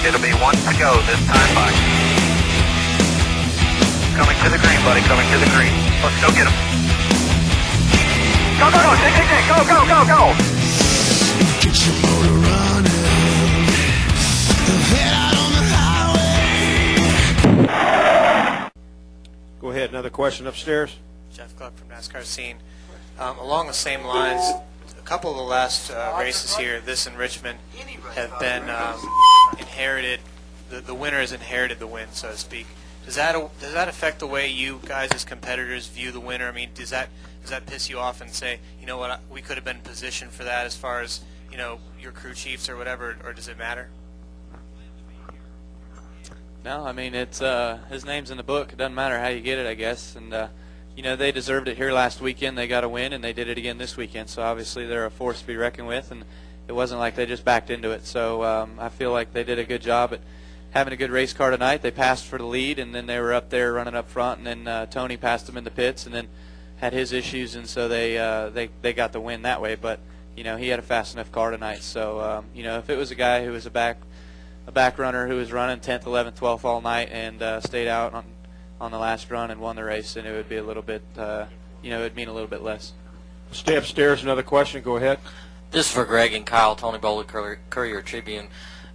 It'll be one to go this time by. Coming to the green, buddy, coming to the green. Let's go get him. Go, go, go, go, go, go, go. Get your motor running. Head out on the highway. Go ahead. Another question upstairs. Jeff Gluck from NASCAR Scene. Along the same lines, a couple of the last races here, this in Richmond, have been inherited. The winner has inherited the win, so to speak. Does that affect the way you guys as competitors view the winner? I mean, does that piss you off and say, you know what, we could have been positioned for that as far as, you know, your crew chiefs or whatever, or does it matter? No, I mean, it's his name's in the book. It doesn't matter how you get it, I guess. And you know, they deserved it here last weekend. They got a win, and they did it again this weekend. So obviously they're a force to be reckoned with, and it wasn't like they just backed into it. So I feel like they did a good job at having a good race car tonight. They passed for the lead, and then they were up there running up front, and then Tony passed them in the pits, and then had his issues, and so they got the win that way. But you know, he had a fast enough car tonight. So you know, if it was a guy who was a back runner who was running 10th, 11th, 12th all night and stayed out on the last run and won the race, then it would be a little bit, you know, it would mean a little bit less. Stay upstairs. Another question. Go ahead. This is for Greg and Kyle. Tony Bowley, Courier Tribune.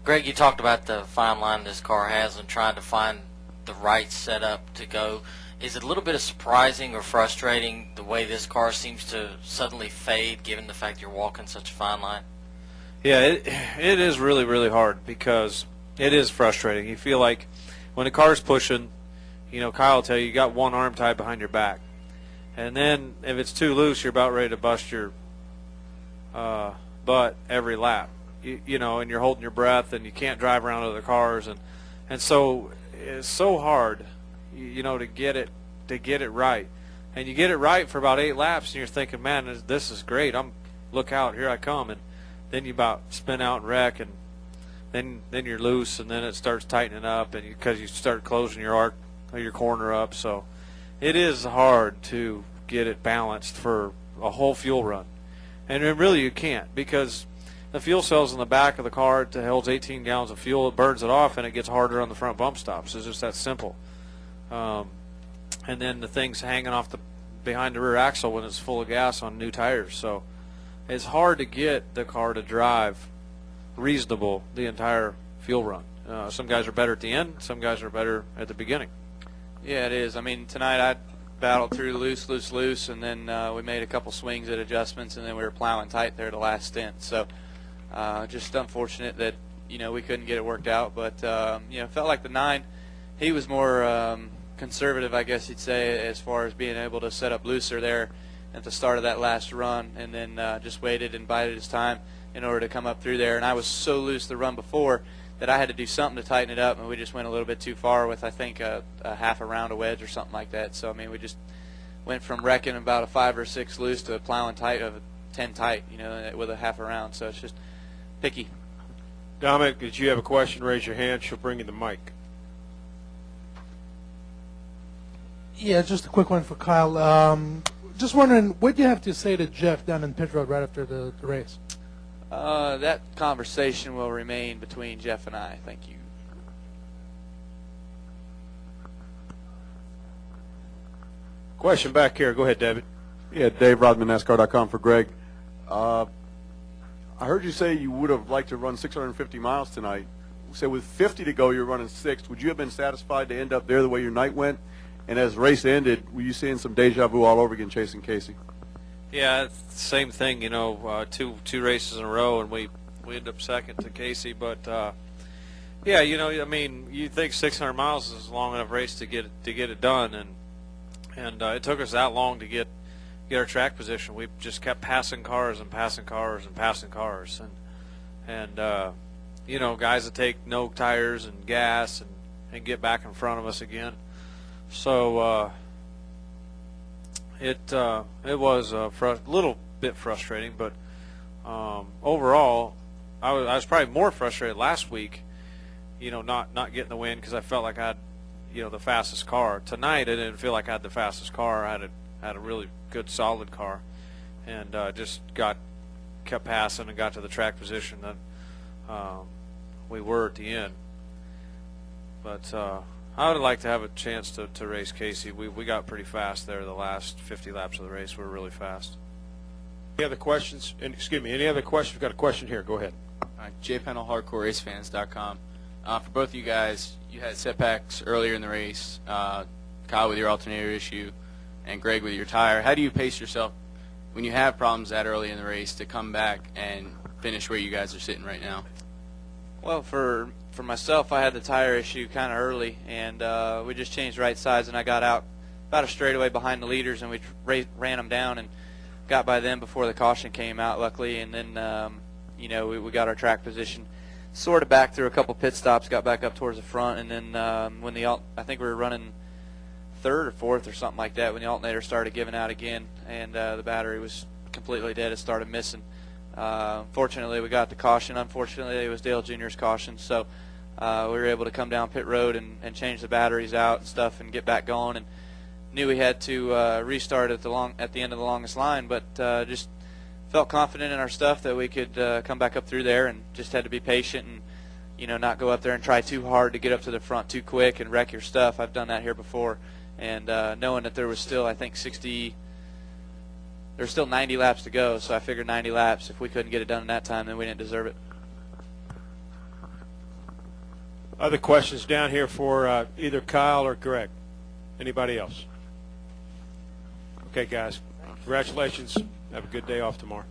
Greg, you talked about the fine line this car has and trying to find the right setup to go. Is it a little bit of surprising or frustrating the way this car seems to suddenly fade, given the fact you're walking such a fine line? Yeah, it is really, really hard because it is frustrating. You feel like when the car's pushing, you know, Kyle will tell you got one arm tied behind your back. And then if it's too loose, you're about ready to bust your butt every lap. You know, and you're holding your breath and you can't drive around other cars. And so it's so hard, you know, to get it right. And you get it right for about 8 laps and you're thinking, man, this is great. Look out, here I come. And then you about spin out and wreck, and then you're loose, and then it starts tightening up, and because you start closing your arc or your corner up. So it is hard to get it balanced for a whole fuel run, and really you can't, because the fuel cells in the back of the car, it holds 18 gallons of fuel. It burns it off, and it gets harder on the front bump stops. It's just that simple. And then the thing's hanging off behind the rear axle when it's full of gas on new tires. So it's hard to get the car to drive reasonable the entire fuel run. Some guys are better at the end. Some guys are better at the beginning. Yeah, it is. I mean, tonight I battled through loose, and then we made a couple swings at adjustments, and then we were plowing tight there the last stint. So just unfortunate that, you know, we couldn't get it worked out. But, you know, it felt like the 9, he was more conservative, I guess you'd say, as far as being able to set up looser there at the start of that last run, and then just waited and bided his time in order to come up through there. And I was so loose the run before that I had to do something to tighten it up, and we just went a little bit too far with, I think, a half a round of wedge or something like that. So, I mean, we just went from wrecking about a 5 or 6 loose to plowing tight of a 10 tight, you know, with a half a round. So it's just picky. Dominic, did you have a question? Raise your hand. She'll bring you the mic. Yeah, just a quick one for Kyle. Just wondering, what do you have to say to Jeff down in pit road right after the race? That conversation will remain between Jeff and I. Thank you. Question back here. Go ahead, David. Yeah, Dave Rodman, NASCAR.com for Greg. I heard you say you would have liked to run 650 miles tonight. So with 50 to go, you're running 6. Would you have been satisfied to end up there the way your night went? And as the race ended, were you seeing some deja vu all over again chasing Casey? Yeah, it's the same thing, you know, two races in a row, and we ended up second to Casey. But, yeah, you know, I mean, you think 600 miles is a long enough race to get it done, and it took us that long to get our track position. We just kept passing cars and passing cars and passing cars. And you know, guys that take no tires and gas and get back in front of us again. So it was a little bit frustrating, but overall, I was probably more frustrated last week, you know, not getting the win because I felt like I had, you know, the fastest car. Tonight, I didn't feel like I had the fastest car. I had a really good, solid car, and just kept passing and got to the track position that we were at the end. But I would like to have a chance to race Casey. We got pretty fast there the last 50 laps of the race. We were really fast. Any other questions? Excuse me, any other questions? We've got a question here. Go ahead. JPennell, HardcoreRaceFans.com. For both of you guys, you had setbacks earlier in the race. Kyle with your alternator issue, and Greg with your tire. How do you pace yourself when you have problems that early in the race to come back and finish where you guys are sitting right now? Well, for myself, I had the tire issue kind of early, and we just changed right sides, and I got out about a straightaway behind the leaders, and we ran them down and got by them before the caution came out, luckily, and then we got our track position sort of back through a couple pit stops, got back up towards the front, and then when I think we were running third or fourth or something like that when the alternator started giving out again, and the battery was completely dead. It started missing. Fortunately, we got the caution. Unfortunately, it was Dale Jr.'s caution, so we were able to come down pit road and change the batteries out and stuff and get back going, and knew we had to restart at the end of the longest line, but just felt confident in our stuff that we could come back up through there, and just had to be patient and not go up there and try too hard to get up to the front too quick and wreck your stuff. I've done that here before, and knowing that there was still, I think, there's still 90 laps to go, so I figured 90 laps. If we couldn't get it done in that time, then we didn't deserve it. Other questions down here for either Kyle or Greg? Anybody else? Okay, guys. Congratulations. Have a good day off tomorrow.